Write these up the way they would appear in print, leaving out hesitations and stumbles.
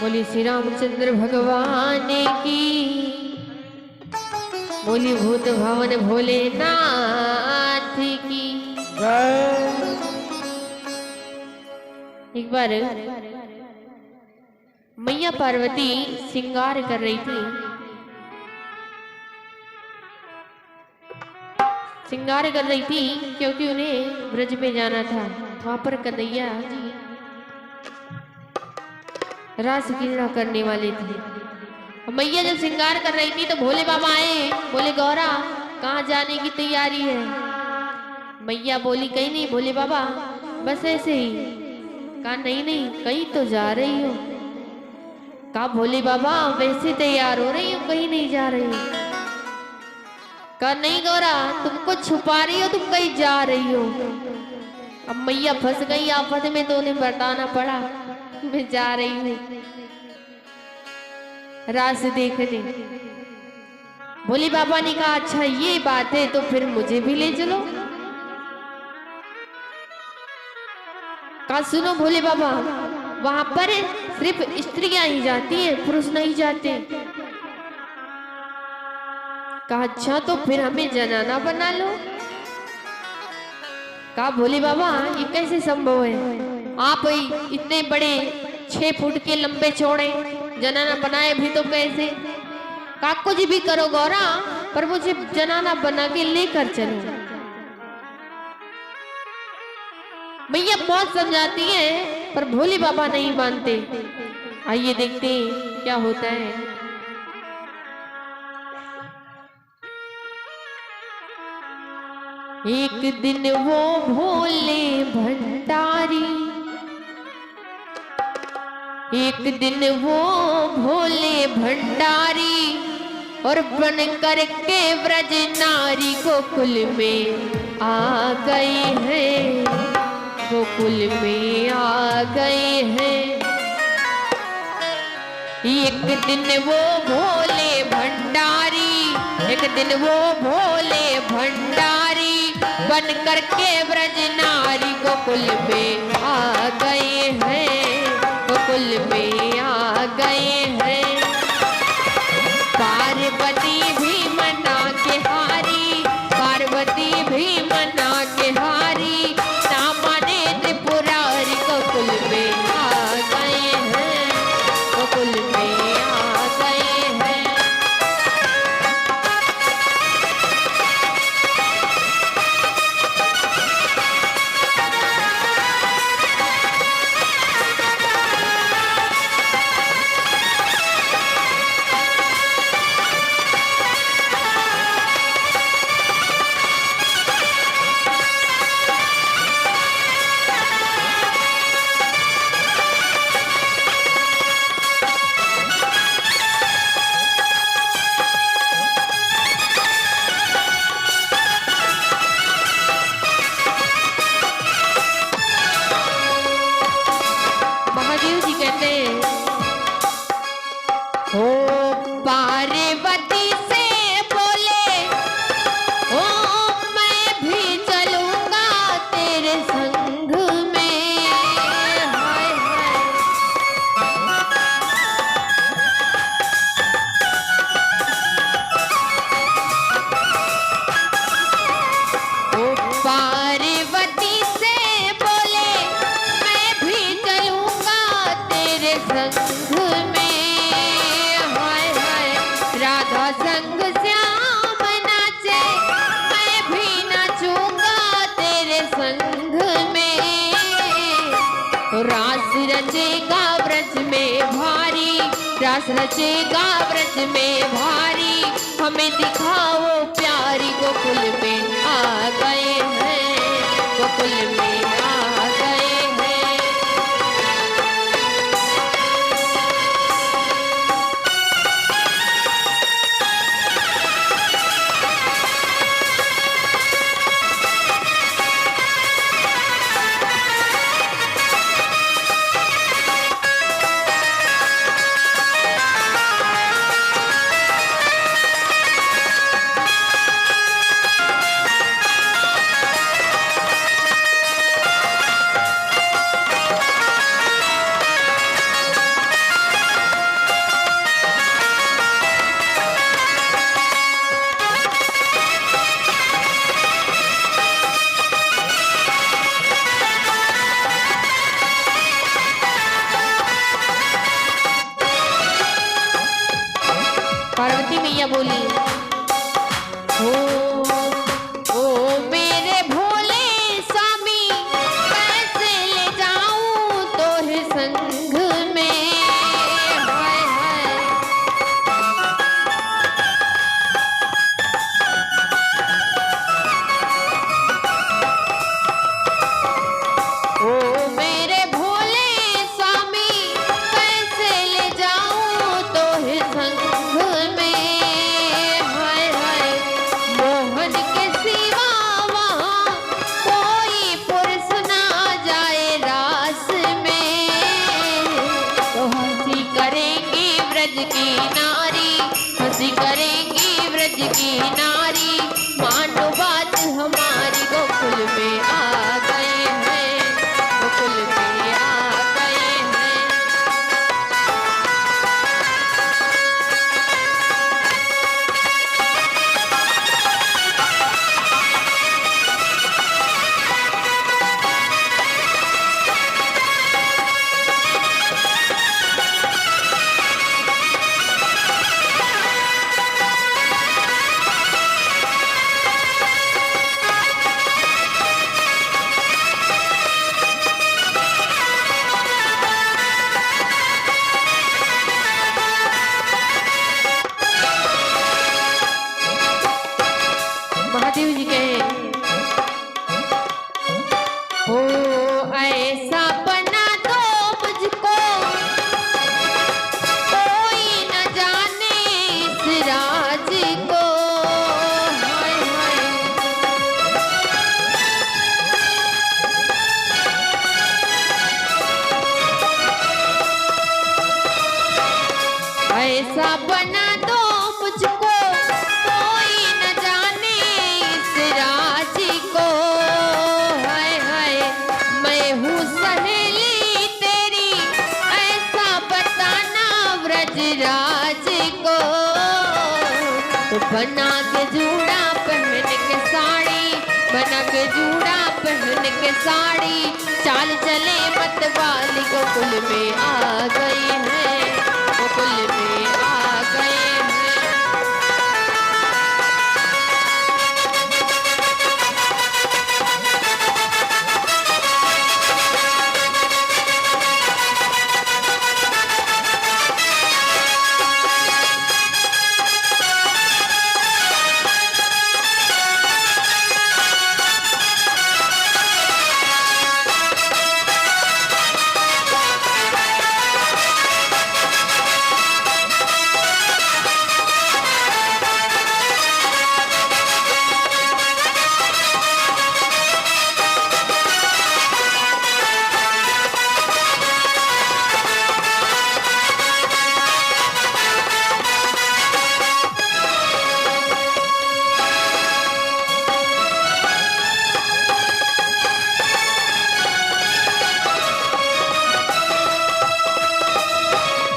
बोली श्री रामचंद्र भगवान की, बोली भूत भवन भोलेनाथ की। एक बार मैया पार्वती श्रृंगार कर रही थी। श्रृंगार कर रही थी क्योंकि उन्हें ब्रज में जाना था। वहां पर कन्हैया जी रास क्रीड़ा करने वाले थे। मैया जब श्रृंगार कर रही थी तो भोले बाबा आए, बोले गौरा कहाँ जाने की तैयारी है? मैया बोली कहीं नहीं भोले बाबा, बस ऐसे ही। कहा नहीं नहीं कहीं तो जा रही हो। कहा भोले बाबा वैसे तैयार हो रही हो, कहीं नहीं जा रही हो। कहा नहीं गौरा तुमको छुपा रही हो, तुम कहीं जा रही हो। अब मैया फंस गई आफत में तो उन्हें बताना पड़ा मैं जा रही हूँ रास देखने। भोले बाबा ने कहा अच्छा ये बात है तो फिर मुझे भी ले चलो। कहा सुनो भोले बाबा वहां पर सिर्फ स्त्रियां ही जाती हैं, पुरुष नहीं जाते। कहा अच्छा तो फिर हमें जनाना बना लो। कहा भोले बाबा ये कैसे संभव है? आप इतने बड़े 6 फुट के लंबे चौड़े, जनाना बनाए भी तो कैसे? कहा कुछ भी करो गौरा पर मुझे जनाना बना के लेकर चलो। मैया बहुत समझाती है पर भोले बाबा नहीं मानते। आइए देखते हैं क्या होता है। एक दिन वो भोले भंडारी, एक दिन वो भोले भंडारी और बन कर के ब्रज नारी गोकुल में आ गए हैं, गोकुल में आ गए हैं। एक दिन वो भोले भंडारी, एक दिन वो भोले भंडारी बन कर के ब्रज नारी गोकुल में आ गए हैं, गोकुल में आ गए हैं। पार्वती भी मना के हारी, पार्वती भी मना के हारी, ना माने त्रिपुरारी गोकुल में आ गए हैं, गोकुल में आ गए हैं। रास रचेगा व्रज में भारी, रास रचेगा व्रज में भारी, हमें दिखाओ प्यारी गोकुल में आ गए हैं, गोकुल में आ गए हैं। मैया बोली, ओ ओ मेरे भोले स्वामी कैसे ले जाऊं तोहे संग में, हाय हाय। ओ मेरे भोले स्वामी कैसे ले जाऊं तोहे संग में, हाय हाय। मोहन के सिवा वहाँ कोई पुरुष ना जाए रास में, तो हंसी करेंगी ब्रज की नारी, हंसी करेंगी ब्रज की नारी, मानो बात हमारी गोकुल में आ गए हैं, गोकुल में आ गए हैं। महादेव जी कहे, हो ऐसा बना दो मुझको कोई न जाने इस राज को, हाय हाय। ऐसा बना दो मुझको कोई न जाने इस राज को, हाय हाय। मैं हूँ सहेली तेरी ऐसा बताना व्रजराज को, तो बना के जूड़ा पहन के साड़ी, बना के जूड़ा पहन के साड़ी, चाल चले मतवाली गोकुल में आ गए हैं, गोकुल में आ गए हैं।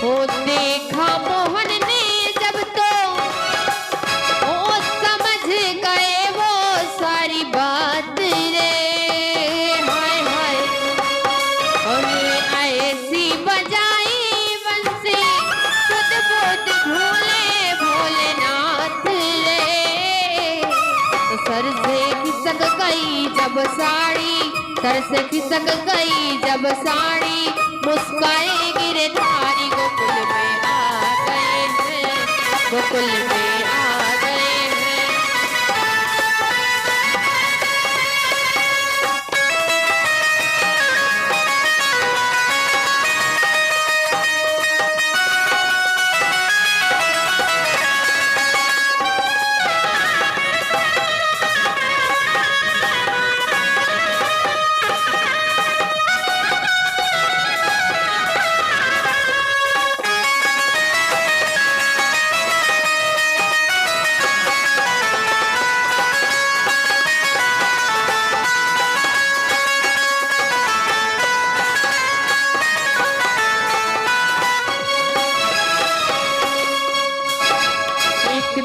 वो देखा मोहन ने जब तो वो समझ गए वो सारी बात रे, हाय हाय। और ऐसी बजाई बंसी सुध बुध भोले भोलेनाथ रे, तो सर से खिसक गई जब साड़ी, सर से खिसक गई जब साड़ी, मुस्काए गिरधारी गोकुल में आ गए हैं, गोकुल में आ गए हैं।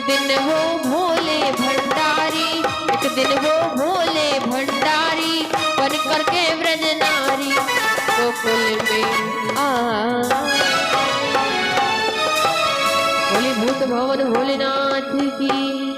दिन वो भोले भंडारी, एक दिन वो भोले भंडारी बन करके व्रज नारी गोकुल में आ। बोली भूत भवन भोलेनाथ की